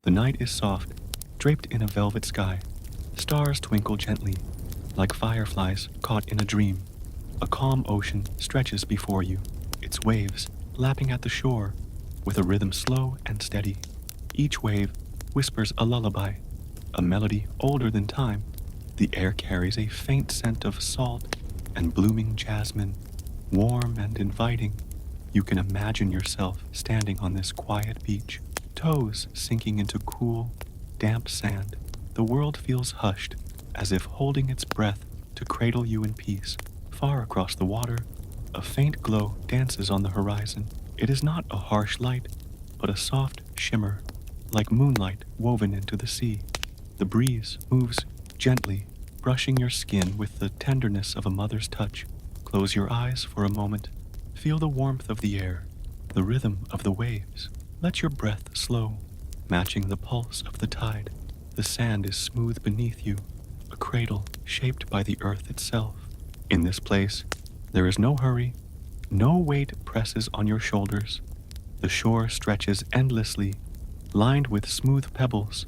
The night is soft, draped in a velvet sky. Stars twinkle gently, like fireflies caught in a dream. A calm ocean stretches before you, its waves lapping at the shore with a rhythm slow and steady. Each wave whispers a lullaby, a melody older than time. The air carries a faint scent of salt and blooming jasmine, warm and inviting. You can imagine yourself standing on this quiet beach, toes sinking into cool, damp sand. The world feels hushed, as if holding its breath to cradle you in peace. Far across the water, a faint glow dances on the horizon. It is not a harsh light, but a soft shimmer, like moonlight woven into the sea. The breeze moves gently, brushing your skin with the tenderness of a mother's touch. Close your eyes for a moment. Feel the warmth of the air, the rhythm of the waves. Let your breath slow, matching the pulse of the tide. The sand is smooth beneath you, a cradle shaped by the earth itself. In this place, there is no hurry, no weight presses on your shoulders. The shore stretches endlessly, lined with smooth pebbles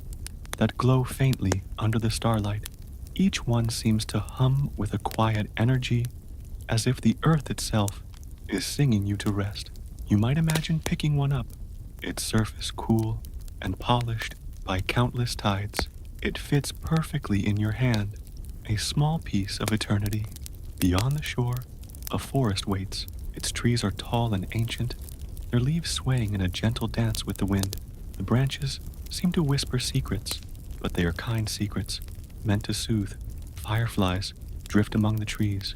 that glow faintly under the starlight. Each one seems to hum with a quiet energy, as if the earth itself is singing you to rest. You might imagine picking one up, its surface cool and polished by countless tides. It fits perfectly in your hand, a small piece of eternity. Beyond the shore, a forest waits. Its trees are tall and ancient, their leaves swaying in a gentle dance with the wind. The branches seem to whisper secrets, but they are kind secrets, meant to soothe. Fireflies drift among the trees,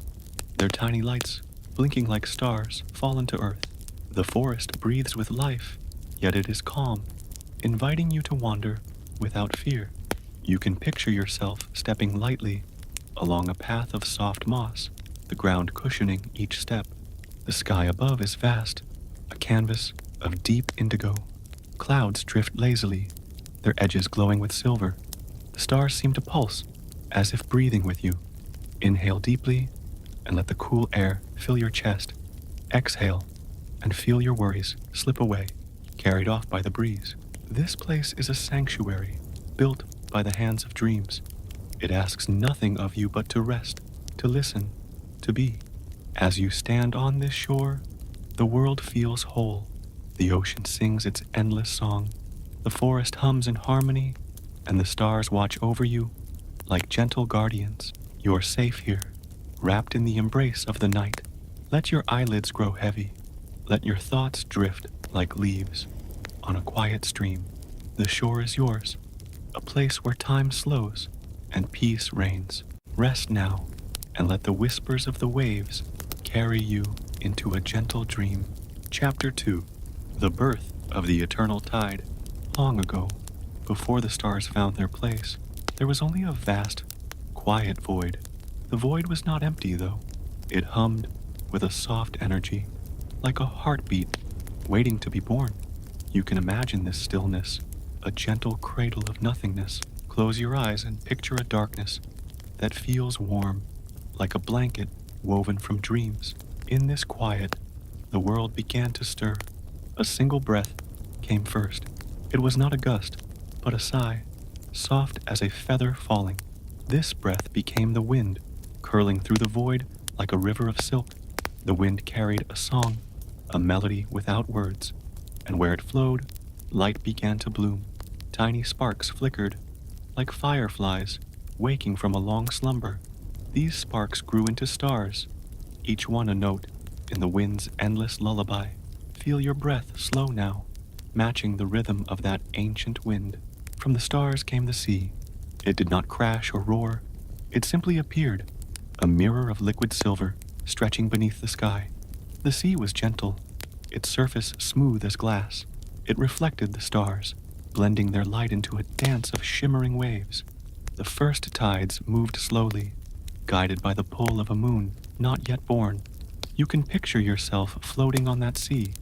their tiny lights, blinking like stars, fall into earth. The forest breathes with life, yet it is calm, inviting you to wander without fear. You can picture yourself stepping lightly along a path of soft moss, the ground cushioning each step. The sky above is vast, a canvas of deep indigo. Clouds drift lazily, their edges glowing with silver. The stars seem to pulse, as if breathing with you. Inhale deeply and let the cool air fill your chest. Exhale and feel your worries slip away, carried off by the breeze. This place is a sanctuary, built by the hands of dreams. It asks nothing of you but to rest, to listen, to be. As you stand on this shore, the world feels whole. The ocean sings its endless song. The forest hums in harmony, and the stars watch over you like gentle guardians. You're safe here, wrapped in the embrace of the night. Let your eyelids grow heavy. Let your thoughts drift like leaves on a quiet stream. The shore is yours, a place where time slows and peace reigns. Rest now, and let the whispers of the waves carry you into a gentle dream. Chapter 2. The Birth of the Eternal Tide. Long ago, before the stars found their place, there was only a vast, quiet void. The void was not empty, though. It hummed with a soft energy, like a heartbeat waiting to be born. You can imagine this stillness, a gentle cradle of nothingness. Close your eyes and picture a darkness that feels warm, like a blanket woven from dreams. In this quiet, the world began to stir. A single breath came first. It was not a gust, but a sigh, soft as a feather falling. This breath became the wind, curling through the void like a river of silk. The wind carried a song, a melody without words, and where it flowed, light began to bloom. Tiny sparks flickered, like fireflies waking from a long slumber. These sparks grew into stars, each one a note in the wind's endless lullaby. Feel your breath slow now, matching the rhythm of that ancient wind. From the stars came the sea. It did not crash or roar. It simply appeared, a mirror of liquid silver stretching beneath the sky. The sea was gentle, its surface smooth as glass. It reflected the stars, blending their light into a dance of shimmering waves. The first tides moved slowly, guided by the pull of a moon not yet born. You can picture yourself floating on that sea,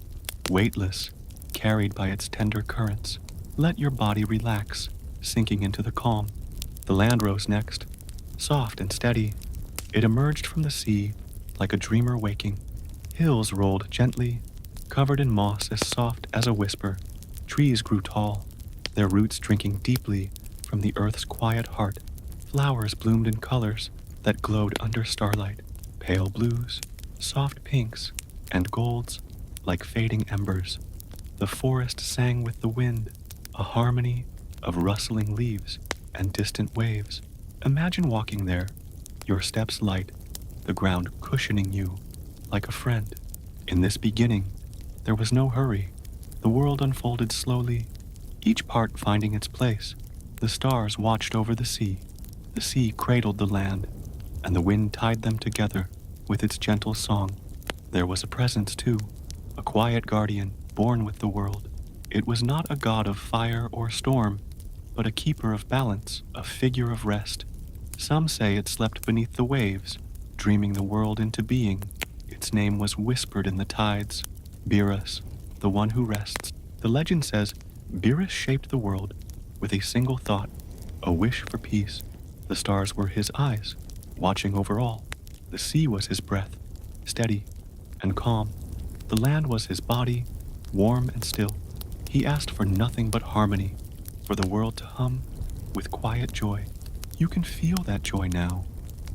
weightless, carried by its tender currents. Let your body relax, sinking into the calm. The land rose next, soft and steady. It emerged from the sea like a dreamer waking. Hills rolled gently, covered in moss as soft as a whisper. Trees grew tall, their roots drinking deeply from the earth's quiet heart. Flowers bloomed in colors that glowed under starlight, pale blues, soft pinks, and golds like fading embers. The forest sang with the wind, a harmony of rustling leaves and distant waves. Imagine walking there, your steps light, the ground cushioning you like a friend. In this beginning, there was no hurry. The world unfolded slowly, each part finding its place. The stars watched over the sea cradled the land, and the wind tied them together with its gentle song. There was a presence, too, a quiet guardian born with the world. It was not a god of fire or storm, but a keeper of balance, a figure of rest. Some say it slept beneath the waves, dreaming the world into being. Its name was whispered in the tides, Beerus, the one who rests. The legend says Beerus shaped the world with a single thought, a wish for peace. The stars were his eyes, watching over all. The sea was his breath, steady and calm. The land was his body, warm and still. He asked for nothing but harmony, for the world to hum with quiet joy. You can feel that joy now,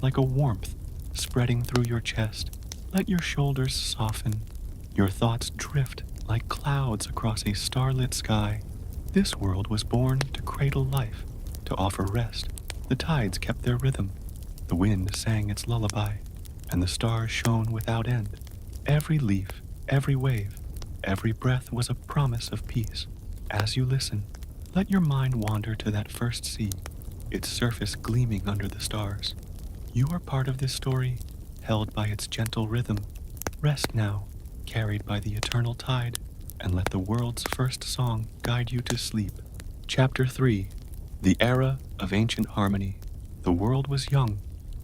like a warmth spreading through your chest. Let your shoulders soften, your thoughts drift like clouds across a starlit sky. This world was born to cradle life, to offer rest. The tides kept their rhythm, the wind sang its lullaby, and the stars shone without end. Every leaf, every wave, every breath was a promise of peace. As you listen, let your mind wander to that first sea, its surface gleaming under the stars. You are part of this story, held by its gentle rhythm. Rest now, carried by the eternal tide, and let the world's first song guide you to sleep. Chapter 3. The Era of Ancient Harmony. The world was young,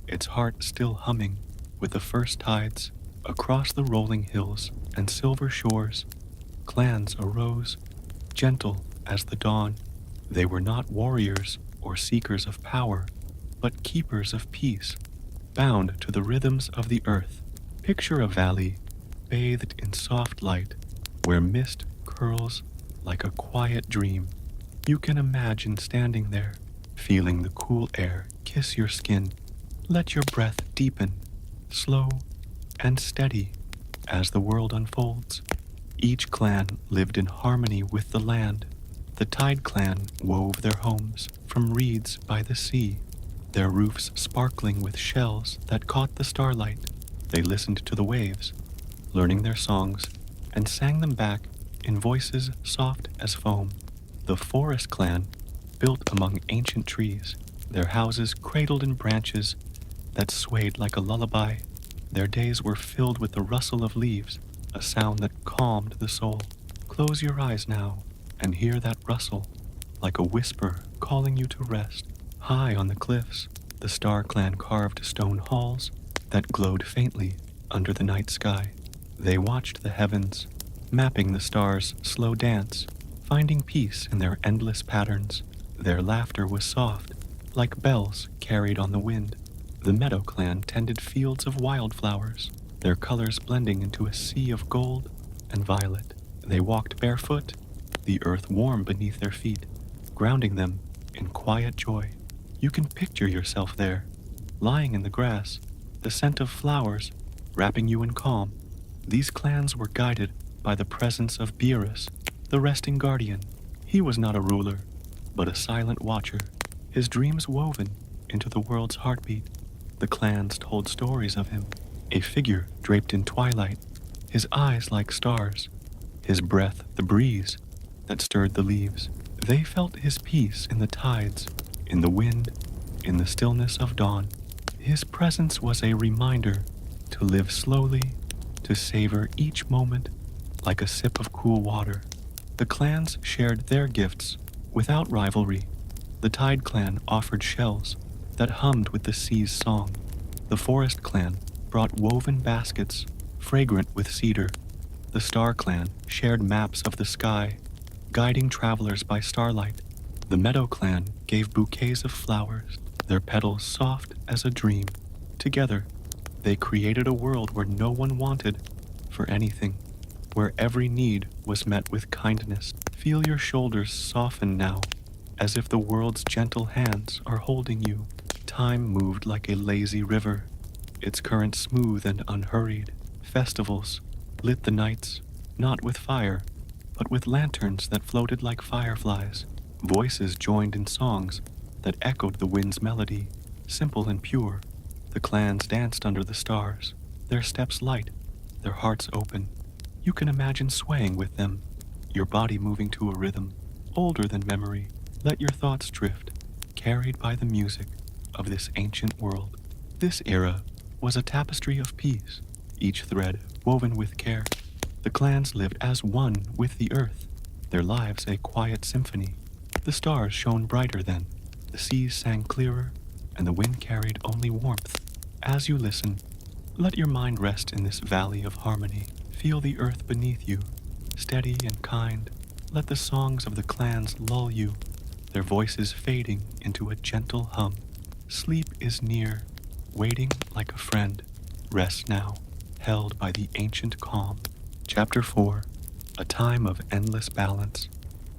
its heart still humming with the first tides. Across the rolling hills and silver shores, clans arose, gentle as the dawn. They were not warriors or seekers of power, but keepers of peace, bound to the rhythms of the earth. Picture a valley bathed in soft light, where mist curls like a quiet dream. You can imagine standing there, feeling the cool air kiss your skin. Let your breath deepen, slow and steady, as the world unfolds. Each clan lived in harmony with the land. The Tide Clan wove their homes from reeds by the sea, their roofs sparkling with shells that caught the starlight. They listened to the waves, learning their songs, and sang them back in voices soft as foam. The Forest Clan built among ancient trees, their houses cradled in branches that swayed like a lullaby. Their days were filled with the rustle of leaves, a sound that calmed the soul. Close your eyes now and hear that rustle, like a whisper calling you to rest. High on the cliffs, the Star Clan carved stone halls that glowed faintly under the night sky. They watched the heavens, mapping the stars' slow dance, finding peace in their endless patterns. Their laughter was soft, like bells carried on the wind. The Meadow Clan tended fields of wildflowers, their colors blending into a sea of gold and violet. They walked barefoot, the earth warm beneath their feet, grounding them in quiet joy. You can picture yourself there, lying in the grass, the scent of flowers wrapping you in calm. These clans were guided by the presence of Beerus, the resting guardian. He was not a ruler, but a silent watcher, his dreams woven into the world's heartbeat. The clans told stories of him, a figure draped in twilight, his eyes like stars, his breath the breeze that stirred the leaves. They felt his peace in the tides, in the wind, in the stillness of dawn. His presence was a reminder to live slowly, to savor each moment like a sip of cool water. The clans shared their gifts without rivalry. The Tide Clan offered shells that hummed with the sea's song. The Forest Clan brought woven baskets fragrant with cedar. The Star Clan shared maps of the sky, guiding travelers by starlight. The Meadow Clan gave bouquets of flowers, their petals soft as a dream. Together, they created a world where no one wanted for anything, where every need was met with kindness. Feel your shoulders soften now, as if the world's gentle hands are holding you. Time moved like a lazy river, its current smooth and unhurried. Festivals lit the nights, not with fire, but with lanterns that floated like fireflies. Voices joined in songs that echoed the wind's melody, simple and pure. The clans danced under the stars, their steps light, their hearts open. You can imagine swaying with them, your body moving to a rhythm, older than memory. Let your thoughts drift, carried by the music of this ancient world. This era was a tapestry of peace, each thread woven with care. The clans lived as one with the earth, their lives a quiet symphony. The stars shone brighter then, the seas sang clearer, and the wind carried only warmth. As you listen, let your mind rest in this valley of harmony. Feel the earth beneath you, steady and kind. Let the songs of the clans lull you, their voices fading into a gentle hum. Sleep is near, waiting like a friend. Rest now, held by the ancient calm. Chapter 4. A time of endless balance.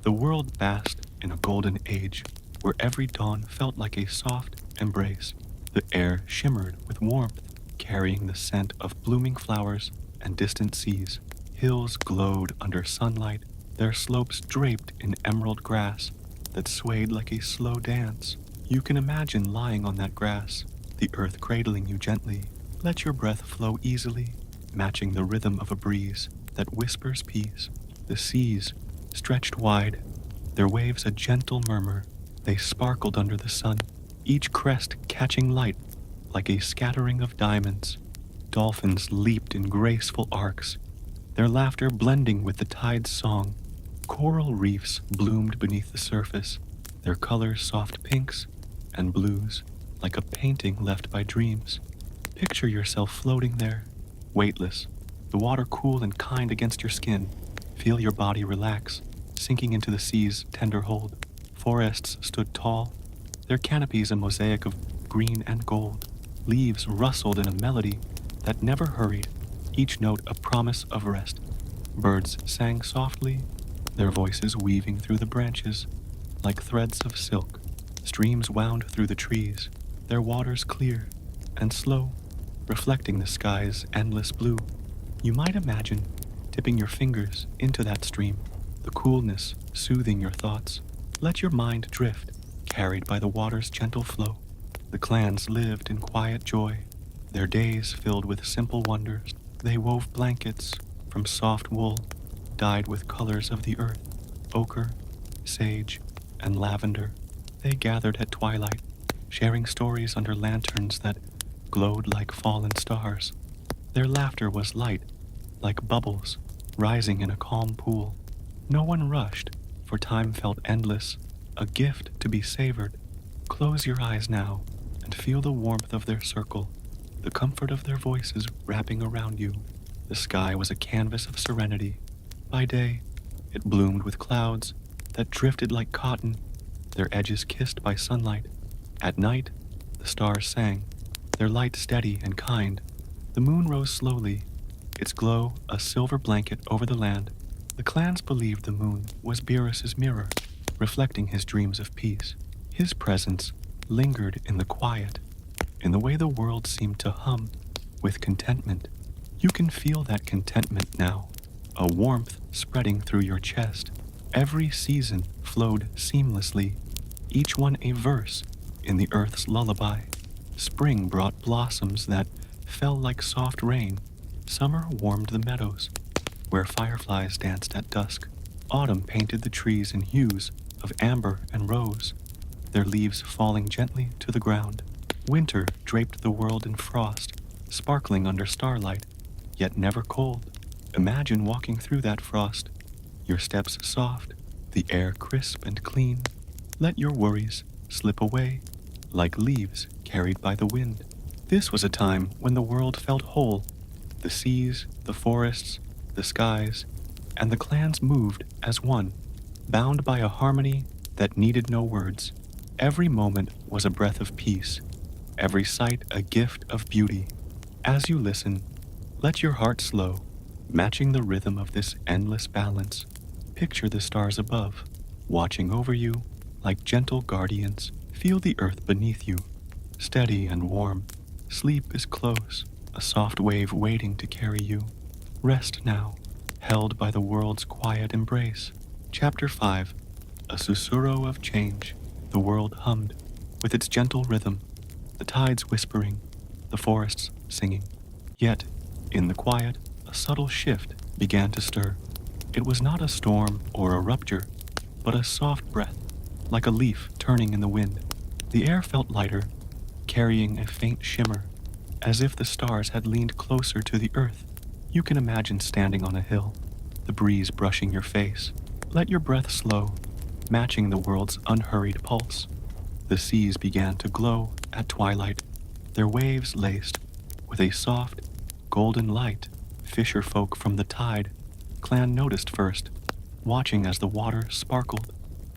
The world basked in a golden age, where every dawn felt like a soft embrace. The air shimmered with warmth, carrying the scent of blooming flowers and distant seas. Hills glowed under sunlight, their slopes draped in emerald grass that swayed like a slow dance. You can imagine lying on that grass, the earth cradling you gently. Let your breath flow easily, matching the rhythm of a breeze that whispers peace. The seas stretched wide, their waves a gentle murmur. They sparkled under the sun, each crest catching light like a scattering of diamonds. Dolphins leaped in graceful arcs, their laughter blending with the tide's song. Coral reefs bloomed beneath the surface, their colors soft pinks and blues, like a painting left by dreams. Picture yourself floating there, weightless, the water cool and kind against your skin. Feel your body relax, sinking into the sea's tender hold. Forests stood tall, their canopies a mosaic of green and gold. Leaves rustled in a melody that never hurried, each note a promise of rest. Birds sang softly, their voices weaving through the branches like threads of silk. Streams wound through the trees, their waters clear and slow, reflecting the sky's endless blue. You might imagine dipping your fingers into that stream, the coolness soothing your thoughts. Let your mind drift, carried by the water's gentle flow. The clans lived in quiet joy, their days filled with simple wonders. They wove blankets from soft wool, dyed with colors of the earth, ochre, sage, and lavender. They gathered at twilight, sharing stories under lanterns that glowed like fallen stars. Their laughter was light, like bubbles rising in a calm pool. No one rushed, for time felt endless, a gift to be savored. Close your eyes now and feel the warmth of their circle, the comfort of their voices wrapping around you. The sky was a canvas of serenity. By day, it bloomed with clouds that drifted like cotton, their edges kissed by sunlight. At night, the stars sang, their light steady and kind. The moon rose slowly, its glow a silver blanket over the land. The clans believed the moon was Beerus's mirror, reflecting his dreams of peace. His presence lingered in the quiet, in the way the world seemed to hum with contentment. You can feel that contentment now, a warmth spreading through your chest. Every season flowed seamlessly, each one a verse in the earth's lullaby. Spring brought blossoms that fell like soft rain. Summer warmed the meadows, where fireflies danced at dusk. Autumn painted the trees in hues of amber and rose, their leaves falling gently to the ground. Winter draped the world in frost, sparkling under starlight, yet never cold. Imagine walking through that frost, your steps soft, the air crisp and clean. Let your worries slip away like leaves carried by the wind. This was a time when the world felt whole. The seas, the forests, the skies, and the clans moved as one, bound by a harmony that needed no words. Every moment was a breath of peace, every sight a gift of beauty. As you listen, let your heart slow, Matching the rhythm of this endless balance, picture the stars above, watching over you like gentle guardians. Feel the earth beneath you, steady and warm. Sleep is close, a soft wave waiting to carry you. Rest now, held by the world's quiet embrace. Chapter 5. A susurro of change. The world hummed, with its gentle rhythm, the tides whispering, the forests singing. Yet, in the quiet, a subtle shift began to stir. It was not a storm or a rupture, but a soft breath, like a leaf turning in the wind. The air felt lighter, carrying a faint shimmer, as if the stars had leaned closer to the earth. You can imagine standing on a hill, the breeze brushing your face. Let your breath slow, matching the world's unhurried pulse. The seas began to glow at twilight, their waves laced with a soft, golden light. Fisher folk from the tide clan noticed first, watching as the water sparkled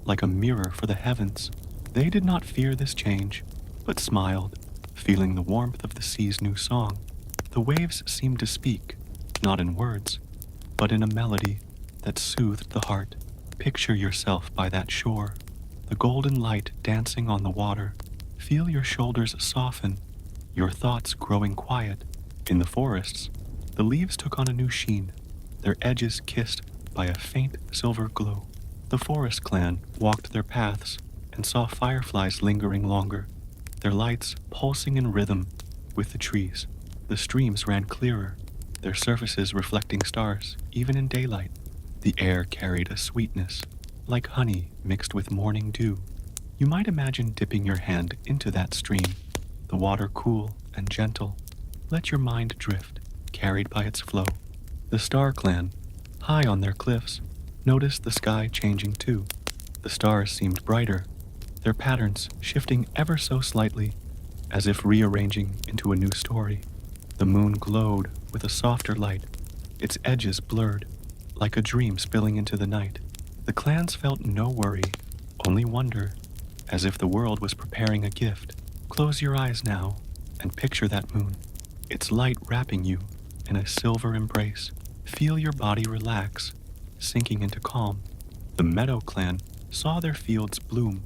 like a mirror for the heavens. They did not fear this change, but smiled, feeling the warmth of the sea's new song. The waves seemed to speak, not in words, but in a melody that soothed the heart. Picture yourself by that shore, the golden light dancing on the water. Feel your shoulders soften, your thoughts growing quiet. In the forests, the leaves took on a new sheen, their edges kissed by a faint silver glow. The forest clan walked their paths and saw fireflies lingering longer, their lights pulsing in rhythm with the trees. The streams ran clearer, their surfaces reflecting stars, even in daylight. The air carried a sweetness, like honey mixed with morning dew. You might imagine dipping your hand into that stream, the water cool and gentle. Let your mind drift, carried by its flow. The Star Clan, high on their cliffs, noticed the sky changing too. The stars seemed brighter, their patterns shifting ever so slightly, as if rearranging into a new story. The moon glowed with a softer light, its edges blurred, like a dream spilling into the night. The clans felt no worry, only wonder, as if the world was preparing a gift. Close your eyes now and picture that moon, its light wrapping you in a silver embrace. Feel your body relax, sinking into calm. The Meadow Clan saw their fields bloom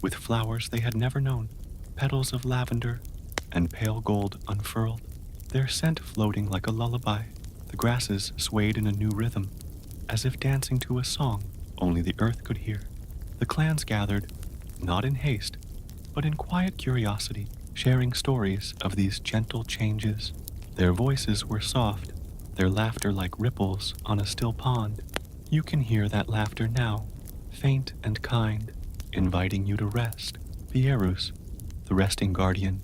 with flowers they had never known, petals of lavender and pale gold unfurled, their scent floating like a lullaby. The grasses swayed in a new rhythm, as if dancing to a song only the earth could hear. The clans gathered, not in haste, but in quiet curiosity, sharing stories of these gentle changes. Their voices were soft, their laughter like ripples on a still pond. You can hear that laughter now, faint and kind, inviting you to rest. Beerus, the resting guardian,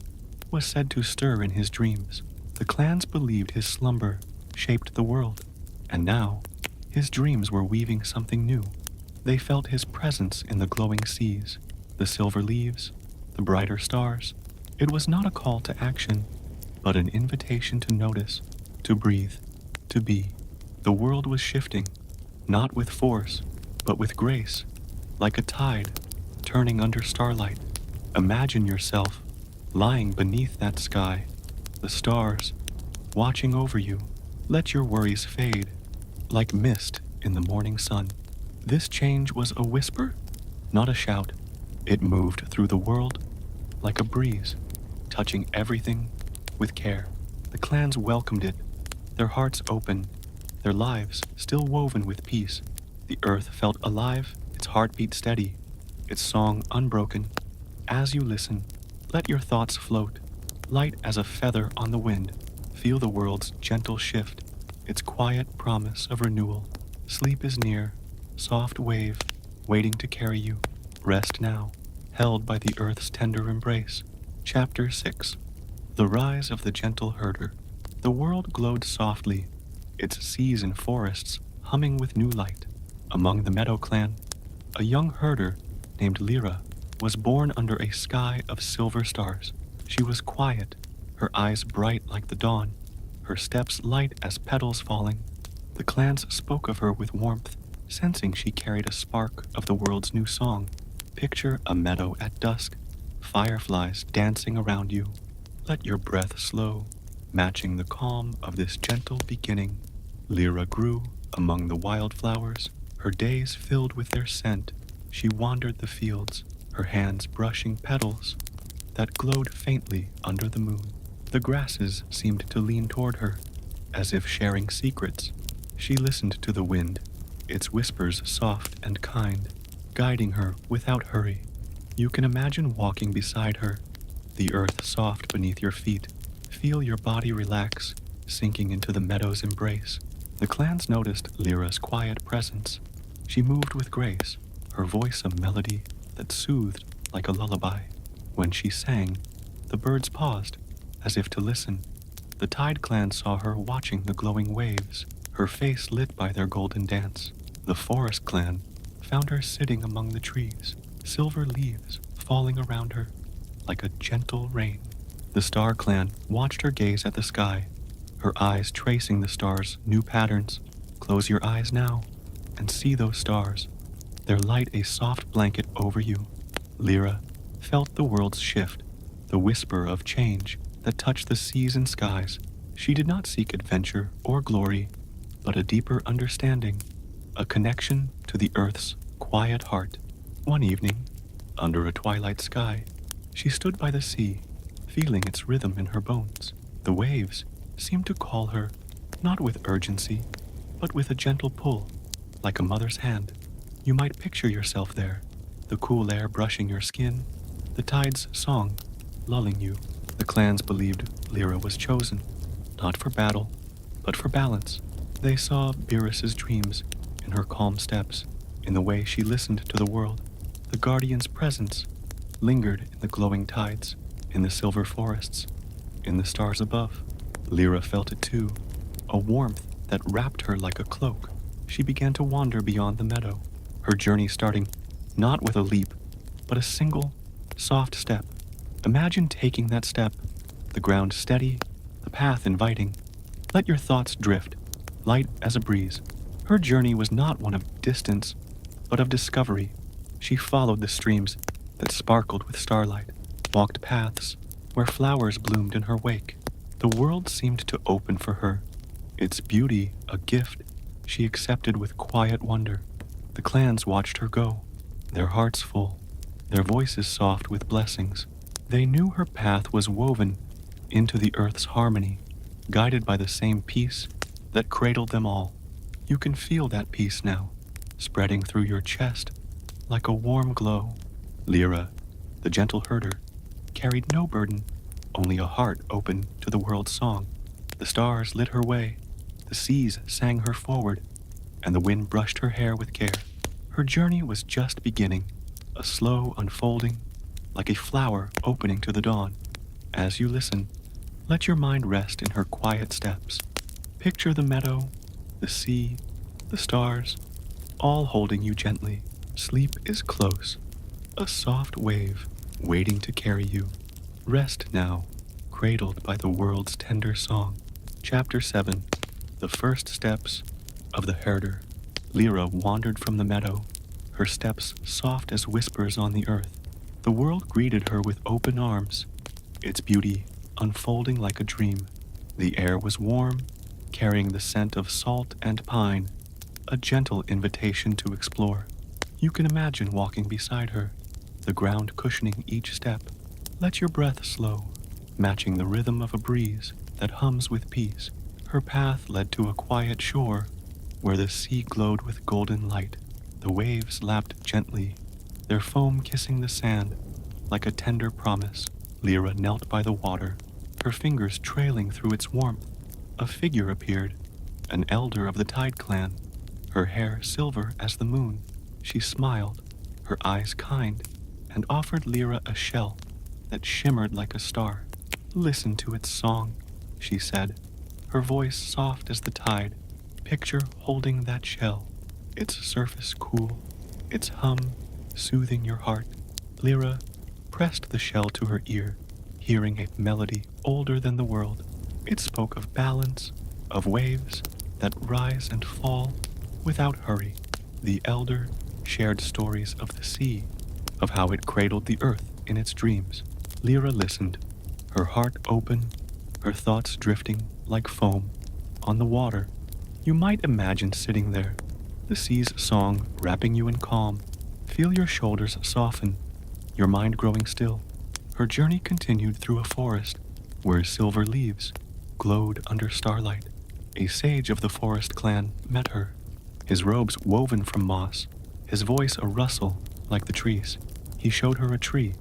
was said to stir in his dreams. The clans believed his slumber shaped the world, and now his dreams were weaving something new. They felt his presence in the glowing seas, the silver leaves, the brighter stars. It was not a call to action, but an invitation to notice, to breathe, to be. The world was shifting, not with force, but with grace, like a tide turning under starlight. Imagine yourself lying beneath that sky, the stars watching over you. Let your worries fade, like mist in the morning sun. This change was a whisper, not a shout. It moved through the world like a breeze, touching everything with care. The clans welcomed it, their hearts open, their lives still woven with peace. The earth felt alive, its heartbeat steady, its song unbroken. As you listen, let your thoughts float, light as a feather on the wind. Feel the world's gentle shift, its quiet promise of renewal. Sleep is near, soft wave, waiting to carry you. Rest now, held by the earth's tender embrace. Chapter 6. The Rise of the Gentle Herder. The world glowed softly, its seas and forests humming with new light. Among the Meadow Clan, a young herder named Lyra was born under a sky of silver stars. She was quiet, her eyes bright like the dawn, her steps light as petals falling. The clans spoke of her with warmth, sensing she carried a spark of the world's new song. Picture a meadow at dusk, fireflies dancing around you. Let your breath slow, matching the calm of this gentle beginning. Lyra grew among the wildflowers, her days filled with their scent. She wandered the fields, her hands brushing petals that glowed faintly under the moon. The grasses seemed to lean toward her, as if sharing secrets. She listened to the wind, its whispers soft and kind, guiding her without hurry. You can imagine walking beside her, the earth soft beneath your feet. Feel your body relax, sinking into the meadow's embrace. The clans noticed Lyra's quiet presence. She moved with grace, her voice a melody that soothed like a lullaby. When she sang, the birds paused, as if to listen. The Tide clan saw her watching the glowing waves, her face lit by their golden dance. The Forest clan found her sitting among the trees, silver leaves falling around her like a gentle rain. The Star clan watched her gaze at the sky, her eyes tracing the stars' new patterns. Close your eyes now and see those stars, their light a soft blanket over you. Lyra felt the world's shift, the whisper of change that touched the seas and skies. She did not seek adventure or glory, but a deeper understanding, a connection to the earth's quiet heart. One evening, under a twilight sky, she stood by the sea, feeling its rhythm in her bones. The waves seemed to call her, not with urgency, but with a gentle pull, like a mother's hand. You might picture yourself there, the cool air brushing your skin, the tide's song lulling you. The clans believed Lyra was chosen, not for battle, but for balance. They saw Beerus's dreams in her calm steps, in the way she listened to the world. The guardian's presence lingered in the glowing tides, in the silver forests, in the stars above. Lyra felt it too, a warmth that wrapped her like a cloak. She began to wander beyond the meadow, her journey starting not with a leap, but a single, soft step. Imagine taking that step, the ground steady, the path inviting. Let your thoughts drift, light as a breeze. Her journey was not one of distance, but of discovery. She followed the streams that sparkled with starlight, walked paths where flowers bloomed in her wake. The world seemed to open for her, its beauty a gift she accepted with quiet wonder. The clans watched her go, their hearts full, their voices soft with blessings. They knew her path was woven into the earth's harmony, guided by the same peace that cradled them all. You can feel that peace now, spreading through your chest like a warm glow. Lyra, the gentle herder, carried no burden, only a heart open to the world's song. The stars lit her way, the seas sang her forward, and the wind brushed her hair with care. Her journey was just beginning, a slow unfolding, like a flower opening to the dawn. As you listen, let your mind rest in her quiet steps. Picture the meadow, the sea, the stars, all holding you gently. Sleep is close, a soft wave waiting to carry you. Rest now, cradled by the world's tender song. Chapter 7. The First Steps of the Herder. Lyra wandered from the meadow, her steps soft as whispers on the earth. The world greeted her with open arms, its beauty unfolding like a dream. The air was warm, carrying the scent of salt and pine, a gentle invitation to explore. You can imagine walking beside her, the ground cushioning each step. Let your breath slow, matching the rhythm of a breeze that hums with peace. Her path led to a quiet shore, where the sea glowed with golden light. The waves lapped gently, their foam kissing the sand like a tender promise. Lyra knelt by the water, her fingers trailing through its warmth. A figure appeared, an elder of the Tide clan, her hair silver as the moon. She smiled, her eyes kind, and offered Lyra a shell that shimmered like a star. "Listen to its song," she said, her voice soft as the tide. Picture holding that shell, its surface cool, its hum soothing your heart. Lyra pressed the shell to her ear, hearing a melody older than the world. It spoke of balance, of waves that rise and fall without hurry. The elder shared stories of the sea, of how it cradled the earth in its dreams. Lyra listened, her heart open, her thoughts drifting like foam on the water. You might imagine sitting there, the sea's song wrapping you in calm. Feel your shoulders soften, your mind growing still. Her journey continued through a forest where silver leaves glowed under starlight. A sage of the forest clan met her, his robes woven from moss, his voice a rustle like the trees. He showed her a tree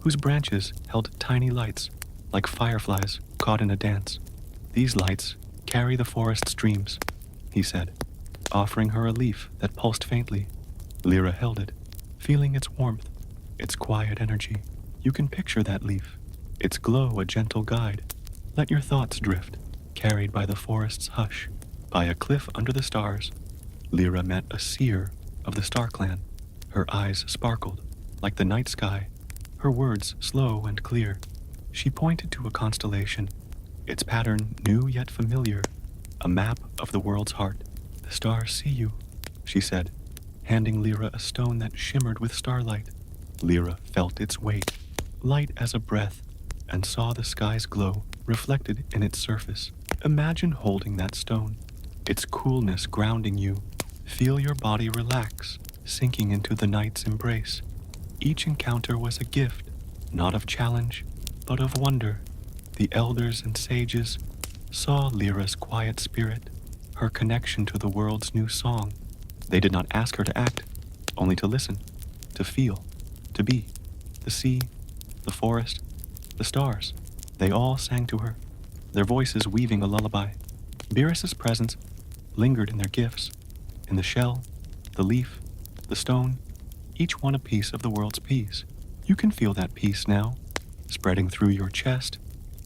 whose branches held tiny lights like fireflies caught in a dance. These lights carry the forest's dreams, he said, offering her a leaf that pulsed faintly. Lyra held it, feeling its warmth, its quiet energy. You can picture that leaf, its glow a gentle guide. Let your thoughts drift, carried by the forest's hush. By a cliff under the stars, Lyra met a seer of the Star Clan. Her eyes sparkled like the night sky, her words slow and clear. She pointed to a constellation, its pattern new yet familiar, a map of the world's heart. The stars see you, she said, handing Lyra a stone that shimmered with starlight. Lyra felt its weight, light as a breath, and saw the sky's glow reflected in its surface. Imagine holding that stone, its coolness grounding you. Feel your body relax, sinking into the night's embrace. Each encounter was a gift, not of challenge, but of wonder. The elders and sages saw Lyra's quiet spirit, her connection to the world's new song. They did not ask her to act, only to listen, to feel, to be. The sea, the forest, the stars, they all sang to her, their voices weaving a lullaby. Beerus's presence lingered in their gifts, in the shell, the leaf, the stone, each one a piece of the world's peace. You can feel that peace now, spreading through your chest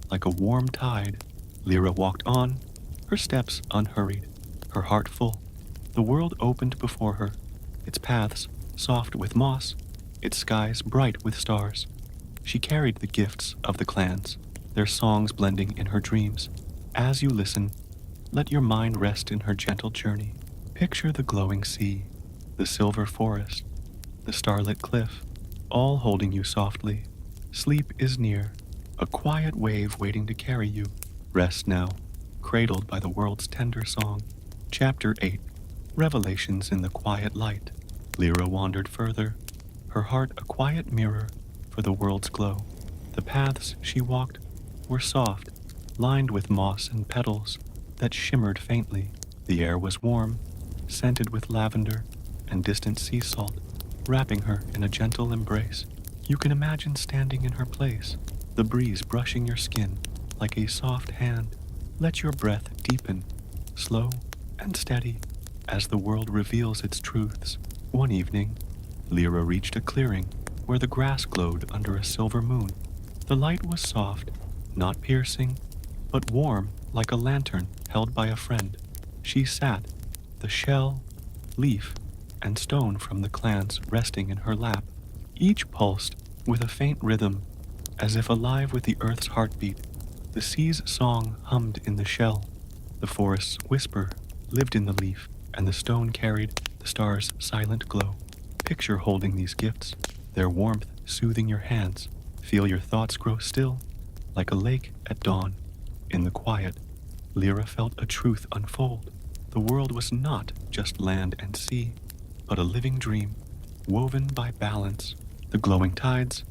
like a warm tide. Lyra walked on, her steps unhurried, her heart full. The world opened before her, its paths soft with moss, its skies bright with stars. She carried the gifts of the clans, their songs blending in her dreams. As you listen, let your mind rest in her gentle journey. Picture the glowing sea, the silver forest, the starlit cliff, all holding you softly. Sleep is near, a quiet wave waiting to carry you. Rest now, cradled by the world's tender song. Chapter 8. Revelations in the Quiet Light. Lyra wandered further, her heart a quiet mirror for the world's glow. The paths she walked were soft, lined with moss and petals that shimmered faintly. The air was warm, scented with lavender and distant sea salt, wrapping her in a gentle embrace. You can imagine standing in her place, the breeze brushing your skin like a soft hand. Let your breath deepen, slow and steady, as the world reveals its truths. One evening, Lyra reached a clearing where the grass glowed under a silver moon. The light was soft, not piercing, but warm like a lantern held by a friend. She sat, the shell, leaf, and stone from the clans resting in her lap. Each pulsed with a faint rhythm, as if alive with the earth's heartbeat. The sea's song hummed in the shell. The forest's whisper lived in the leaf, and the stone carried the star's silent glow. Picture holding these gifts, their warmth soothing your hands. Feel your thoughts grow still, like a lake at dawn. In the quiet, Lyra felt a truth unfold. The world was not just land and sea, but a living dream, woven by balance. The glowing tides,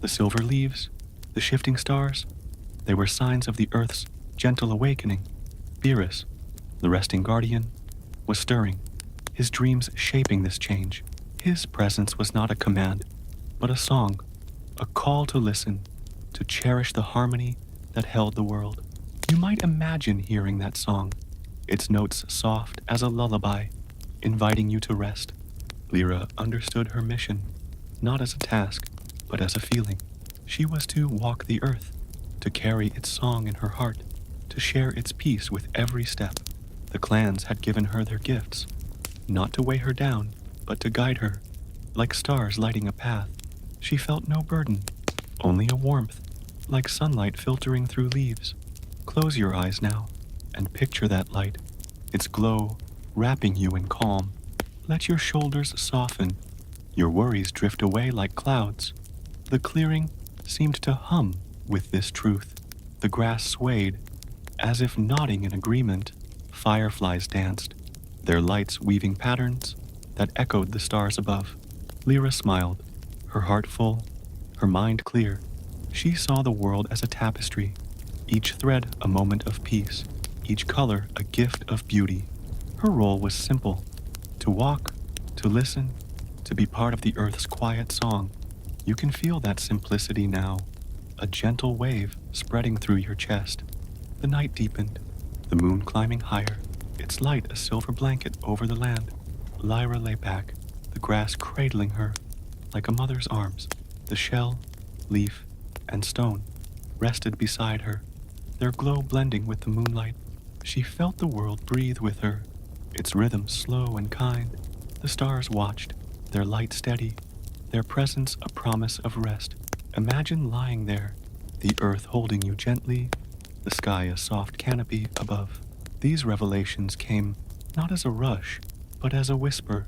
the silver leaves, the shifting stars, they were signs of the earth's gentle awakening. Beerus, the resting guardian, was stirring, his dreams shaping this change. His presence was not a command, but a song, a call to listen, to cherish the harmony that held the world. You might imagine hearing that song, its notes soft as a lullaby, inviting you to rest. Lyra understood her mission, not as a task, but as a feeling. She was to walk the earth, to carry its song in her heart, to share its peace with every step. The clans had given her their gifts, not to weigh her down, but to guide her, like stars lighting a path. She felt no burden, only a warmth, like sunlight filtering through leaves. Close your eyes now, and picture that light, its glow wrapping you in calm. Let your shoulders soften, your worries drift away like clouds. The clearing seemed to hum with this truth. The grass swayed, as if nodding in agreement. Fireflies danced, their lights weaving patterns that echoed the stars above. Lyra smiled, her heart full, her mind clear. She saw the world as a tapestry, each thread a moment of peace, each color a gift of beauty. Her role was simple: to walk, to listen, to be part of the earth's quiet song. You can feel that simplicity now, a gentle wave spreading through your chest. The night deepened, the moon climbing higher, its light a silver blanket over the land. Lyra lay back, the grass cradling her like a mother's arms. The shell, leaf, and stone rested beside her, their glow blending with the moonlight. She felt the world breathe with her, its rhythm slow and kind. The stars watched, their light steady, their presence a promise of rest. Imagine lying there, the earth holding you gently, the sky a soft canopy above. These revelations came not as a rush, but as a whisper,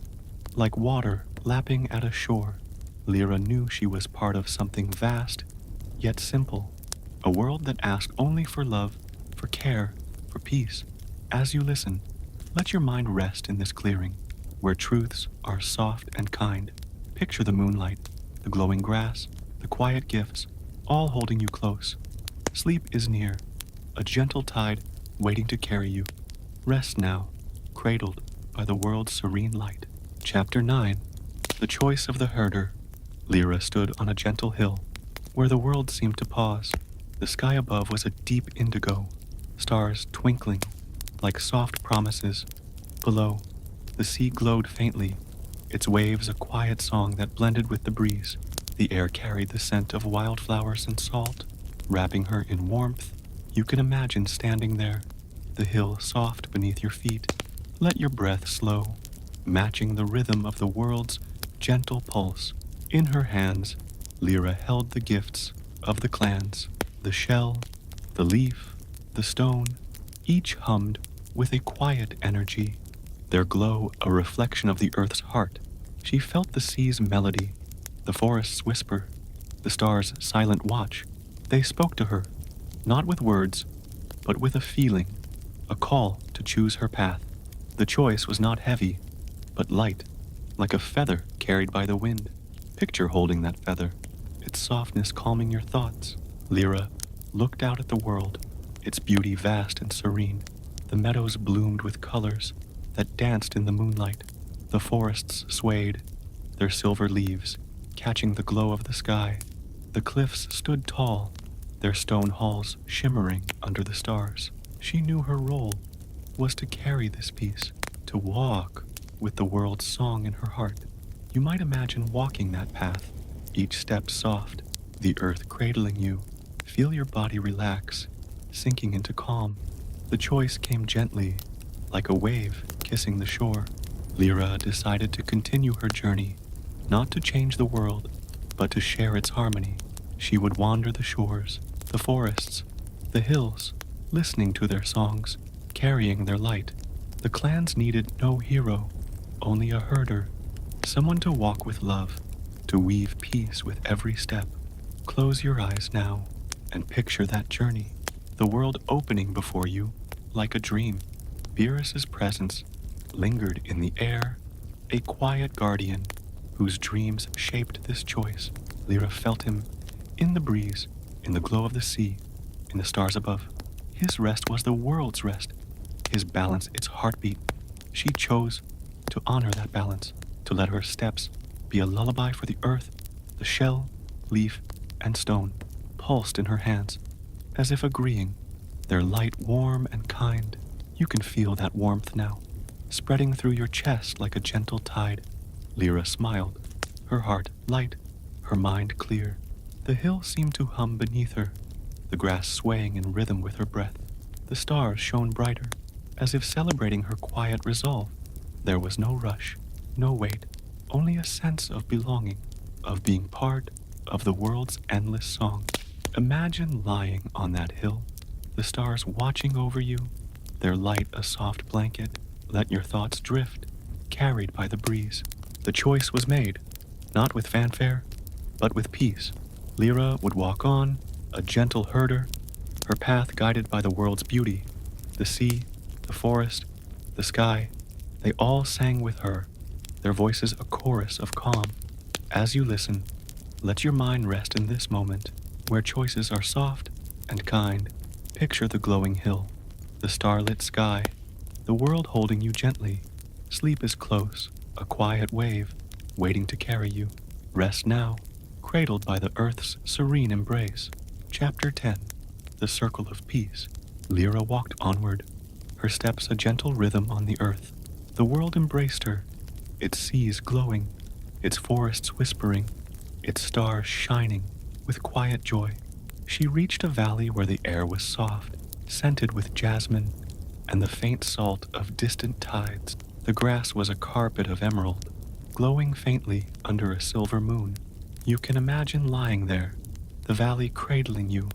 like water lapping at a shore. Lyra knew she was part of something vast, yet simple, a world that asked only for love, for care, for peace. As you listen, let your mind rest in this clearing, where truths are soft and kind. Picture the moonlight, the glowing grass, the quiet gifts, all holding you close. Sleep is near, a gentle tide waiting to carry you. Rest now, cradled by the world's serene light. Chapter 9. The Choice of the Herder. Lyra stood on a gentle hill, where the world seemed to pause. The sky above was a deep indigo, stars twinkling like soft promises. Below, the sea glowed faintly, its waves a quiet song that blended with the breeze. The air carried the scent of wildflowers and salt, wrapping her in warmth. You can imagine standing there, the hill soft beneath your feet. Let your breath slow, matching the rhythm of the world's gentle pulse. In her hands, Lyra held the gifts of the clans, the shell, the leaf, the stone, each hummed with a quiet energy, their glow a reflection of the earth's heart. She felt the sea's melody, the forest's whisper, the stars' silent watch. They spoke to her, not with words, but with a feeling, a call to choose her path. The choice was not heavy, but light, like a feather carried by the wind. Picture holding that feather, its softness calming your thoughts. Lyra looked out at the world, its beauty vast and serene. The meadows bloomed with colors that danced in the moonlight. The forests swayed, their silver leaves catching the glow of the sky. The cliffs stood tall, their stone halls shimmering under the stars. She knew her role was to carry this peace, to walk with the world's song in her heart. You might imagine walking that path, each step soft, the earth cradling you. Feel your body relax, sinking into calm. The choice came gently, like a wave kissing the shore. Lyra decided to continue her journey, not to change the world, but to share its harmony. She would wander the shores, the forests, the hills, listening to their songs, carrying their light. The clans needed no hero, only a herder, someone to walk with love, to weave peace with every step. Close your eyes now and picture that journey, the world opening before you like a dream. Beerus's presence lingered in the air, a quiet guardian whose dreams shaped this choice. Lyra felt him in the breeze, in the glow of the sea, in the stars above. His rest was the world's rest, his balance its heartbeat. She chose to honor that balance, to let her steps be a lullaby for the earth. The shell, leaf, and stone pulsed in her hands, as if agreeing, their light warm and kind. You can feel that warmth now, spreading through your chest like a gentle tide. Lyra smiled, her heart light, her mind clear. The hill seemed to hum beneath her, the grass swaying in rhythm with her breath. The stars shone brighter, as if celebrating her quiet resolve. There was no rush, no wait, only a sense of belonging, of being part of the world's endless song. Imagine lying on that hill, the stars watching over you, their light a soft blanket. Let your thoughts drift, carried by the breeze. The choice was made, not with fanfare, but with peace. Lyra would walk on, a gentle herder, her path guided by the world's beauty. The sea, The forest, the sky, they all sang with her, their voices a chorus of calm. As you listen, let your mind rest in this moment, where choices are soft and kind. Picture the glowing hill, the starlit sky, the world holding you gently. Sleep is close, a quiet wave, waiting to carry you. Rest now, cradled by the earth's serene embrace. Chapter 10. The Circle of Peace. Lyra walked onward, her steps a gentle rhythm on the earth. The world embraced her, its seas glowing, its forests whispering, its stars shining with quiet joy. She reached a valley where the air was soft, scented with jasmine and the faint salt of distant tides. The grass was a carpet of emerald, glowing faintly under a silver moon. You can imagine lying there, the valley cradling you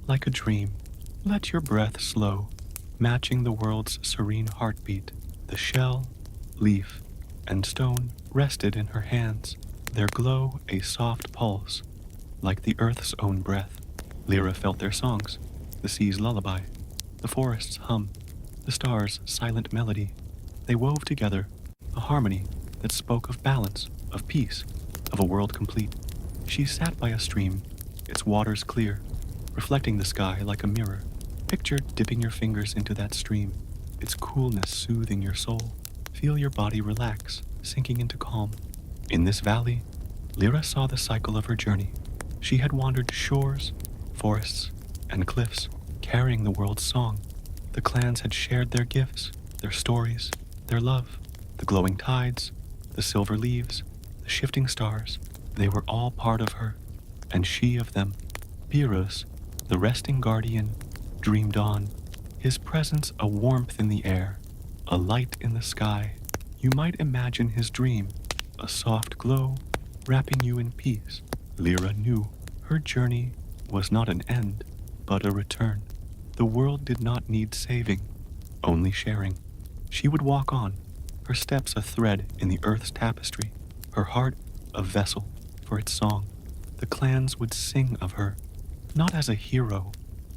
like a dream. Let your breath slow, matching the world's serene heartbeat. The shell, leaf, and stone rested in her hands, their glow a soft pulse, like the earth's own breath. Lyra felt their songs, the sea's lullaby, the forest's hum, the stars' silent melody. They wove together a harmony that spoke of balance, of peace, of a world complete. She sat by a stream, its waters clear, reflecting the sky like a mirror. Picture dipping your fingers into that stream, its coolness soothing your soul. Feel your body relax, sinking into calm. In this valley, Lyra saw the cycle of her journey. She had wandered shores, forests, and cliffs, carrying the world's song. The clans had shared their gifts, their stories, their love. The glowing tides, the silver leaves, the shifting stars, they were all part of her, and she of them. Beerus, the resting guardian, dreamed on, his presence a warmth in the air, a light in the sky. You might imagine his dream, a soft glow, wrapping you in peace. Lyra knew her journey was not an end, but a return. The world did not need saving, only sharing. She would walk on, her steps a thread in the earth's tapestry, her heart a vessel for its song. The clans would sing of her, not as a hero,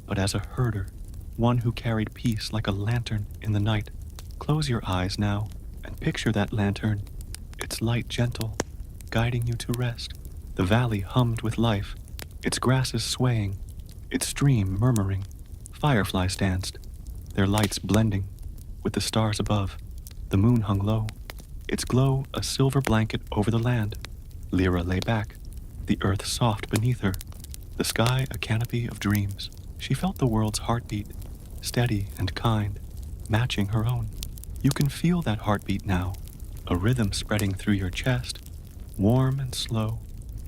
but as a herder, one who carried peace like a lantern in the night. Close your eyes now and picture that lantern, its light gentle, guiding you to rest. The valley hummed with life, its grasses swaying, its stream murmuring. Fireflies danced, their lights blending with the stars above. The moon hung low, its glow a silver blanket over the land. Lyra lay back, the earth soft beneath her, the sky a canopy of dreams. She felt the world's heartbeat, steady and kind, matching her own. You can feel that heartbeat now, a rhythm spreading through your chest, warm and slow.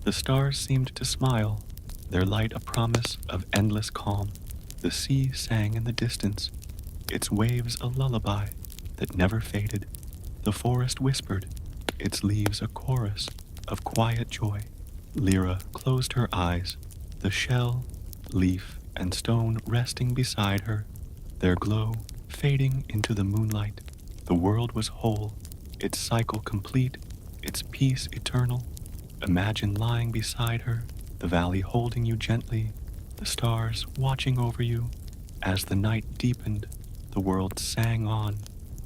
The stars seemed to smile, their light a promise of endless calm. The sea sang in the distance, its waves a lullaby that never faded. The forest whispered, its leaves a chorus of quiet joy. Lyra closed her eyes, the shell, leaf, and stone resting beside her, their glow fading into the moonlight. The world was whole, its cycle complete, its peace eternal. Imagine lying beside her, the valley holding you gently, the stars watching over you. As the night deepened, the world sang on,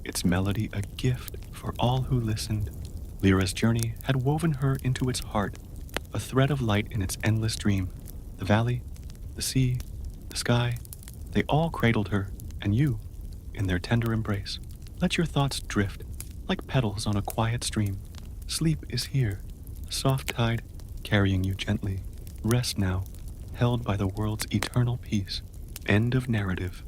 its melody a gift for all who listened. Lyra's journey had woven her into its heart, a thread of light in its endless dream. The valley, the sea, the sky, they all cradled her, and you, in their tender embrace. Let your thoughts drift, like petals on a quiet stream. Sleep is here, a soft tide carrying you gently. Rest now, held by the world's eternal peace. End of narrative.